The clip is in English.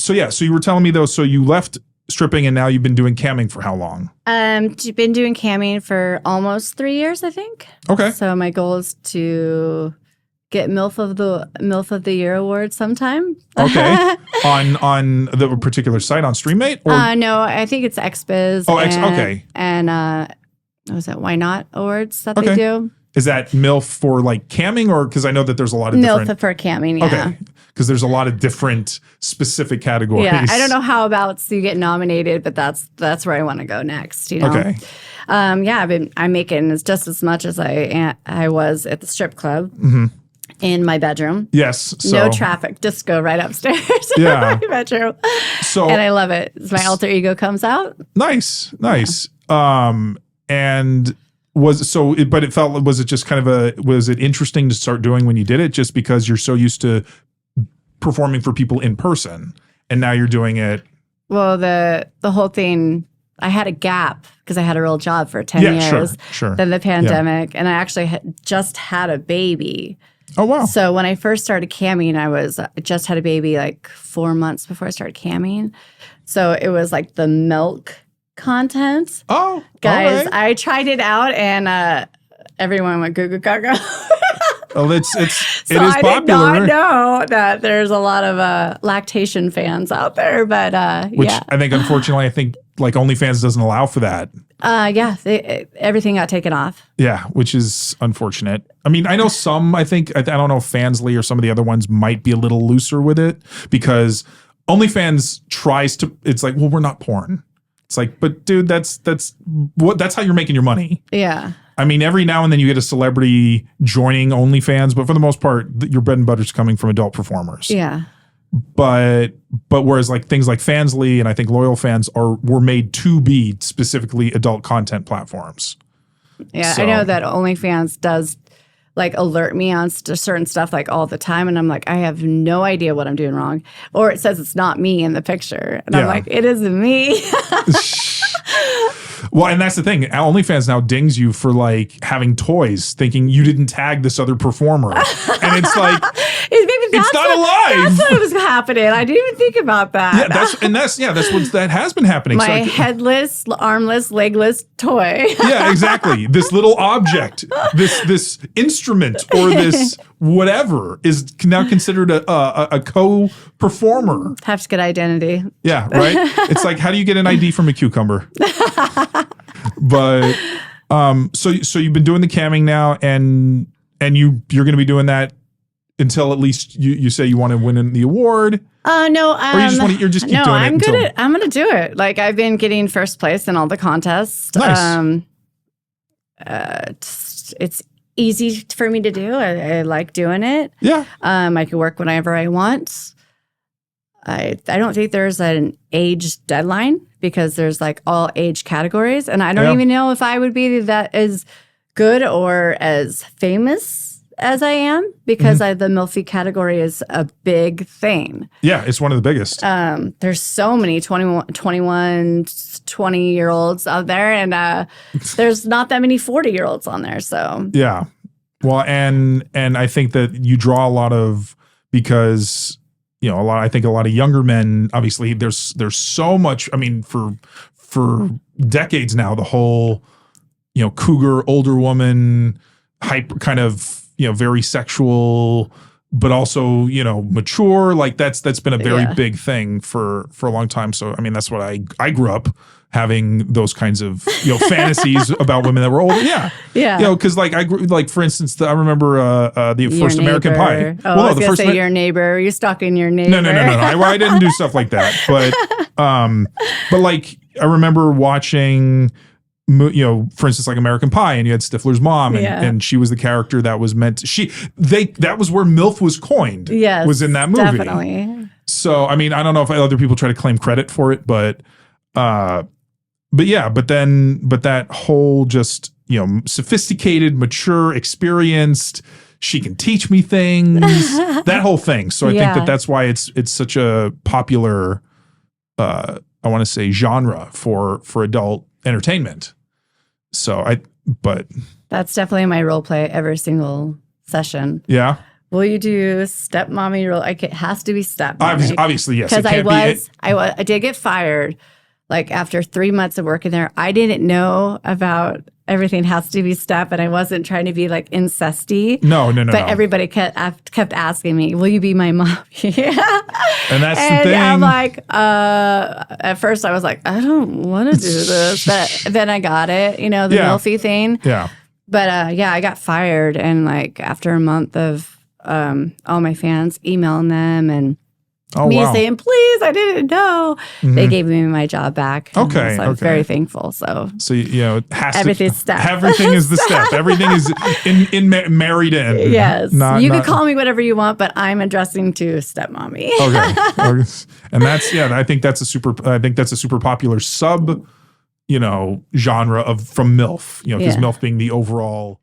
So you were telling me though, so you left stripping and now you've been doing camming for how long? Been doing camming for almost 3 years, I think. Okay. So my goal is to get MILF of the Year award sometime. Okay. on the particular site on StreamMate? Or? No, I think it's XBiz. Oh, okay. And what was that? Why Not Awards that they do? Is that MILF for like camming, or because I know that there's a lot of different... MILF for camming, yeah. Okay. Because there's a lot of different specific categories. Yeah, I don't know how about you get nominated, but that's where I want to go next. You know. Okay. I'm making just as much as I was at the strip club in my bedroom. Yes. So, no traffic, just go right upstairs. Yeah. My bedroom. So, and I love it. My alter ego comes out. Nice. And was it just kind of was it interesting to start doing when you did it, just because you're so used to performing for people in person and now you're doing it? Well, the whole thing, I had a gap because I had a real job for 10 years. Sure. Then the pandemic, and I actually just had a baby. Oh, wow. So when I first started camming, I just had a baby like 4 months before I started camming. So it was like the milk content. Oh, guys, right. I tried it out and everyone went goo goo gaga. Oh, it is popular. I did not know that there's a lot of lactation fans out there, but Which I think, unfortunately, like OnlyFans doesn't allow for that. Everything got taken off. Yeah, which is unfortunate. I mean, I know some, I don't know if Fansly or some of the other ones might be a little looser with it, because OnlyFans tries to, it's like, well, we're not porn. It's like, but dude, that's how you're making your money. Yeah. I mean, every now and then you get a celebrity joining OnlyFans, but for the most part, your bread and butter's coming from adult performers. Yeah. But whereas like things like Fansly and I think Loyal Fans were made to be specifically adult content platforms. Yeah, so. I know that OnlyFans does like alert me on certain stuff like all the time, and I'm like, I have no idea what I'm doing wrong. Or it says it's not me in the picture, and I'm like, it isn't me. Well, and that's the thing. OnlyFans now dings you for like having toys, thinking you didn't tag this other performer, and it's like it's not alive. That's what was happening. I didn't even think about that. Yeah, that has been happening. My headless, armless, legless toy. Yeah, exactly. This little object, this instrument, or this whatever is now considered a co-performer. Have to get identity. Yeah, right. It's like, how do you get an ID from a cucumber? But so you've been doing the camming now, and you're going to be doing that until at least you say you want to win the award. No, or you're just keep doing it. I'm going to do it. Like, I've been getting first place in all the contests. Nice. It's easy for me to do. I like doing it. Yeah. I can work whenever I want. I don't think there's an age deadline, because there's like all age categories, and I don't even know if I would be that as good or as famous as I am, because the MILF category is a big thing. Yeah, it's one of the biggest. There's so many 21, 20-year-olds out there, and there's not that many 40-year-olds on there. So yeah, well, and I think that you draw a lot of, because I think a lot of younger men, obviously there's so much, I mean, for decades now, the whole, cougar, older woman, hyper kind of, very sexual, but also, mature, like that's been a very big thing for a long time. So, I mean, that's what I grew up having, those kinds of, fantasies about women that were older. Yeah. Yeah. Cause like I grew, like, for instance, I remember the first American Pie. Oh, I was going to say your neighbor. You're stalking your neighbor. No. I didn't do stuff like that. But like, I remember watching, for instance, like American Pie, and you had Stifler's mom, and she was the character that was meant to, that was where MILF was coined. Yes, was in that movie. Definitely. So, I mean, I don't know if other people try to claim credit for it, but that whole just, sophisticated, mature, experienced, she can teach me things, that whole thing. So I think that's why it's such a popular, I want to say, genre for adult entertainment. So but that's definitely my role play every single session. Yeah. will you do stepmommy role? Like, it has to be stepmommy. Obviously, yes. Because I did get fired like after 3 months of working there. I didn't know about everything has to be step, and I wasn't trying to be like incesty. No. But everybody kept asking me, will you be my mom? Yeah. And that's the thing. I'm like, at first I was like, I don't want to do this. But then I got it, the MILF thing. Yeah. But I got fired. And like after a month of all my fans emailing them and saying, please, I didn't know. Mm-hmm. They gave me my job back. Okay. So I was very thankful. So it has everything's step. Everything is the step. Everything is in married in. Yes. You can call me whatever you want, but I'm addressing to stepmommy. Okay. And that's, I think that's a super popular sub, genre from MILF, because MILF being the overall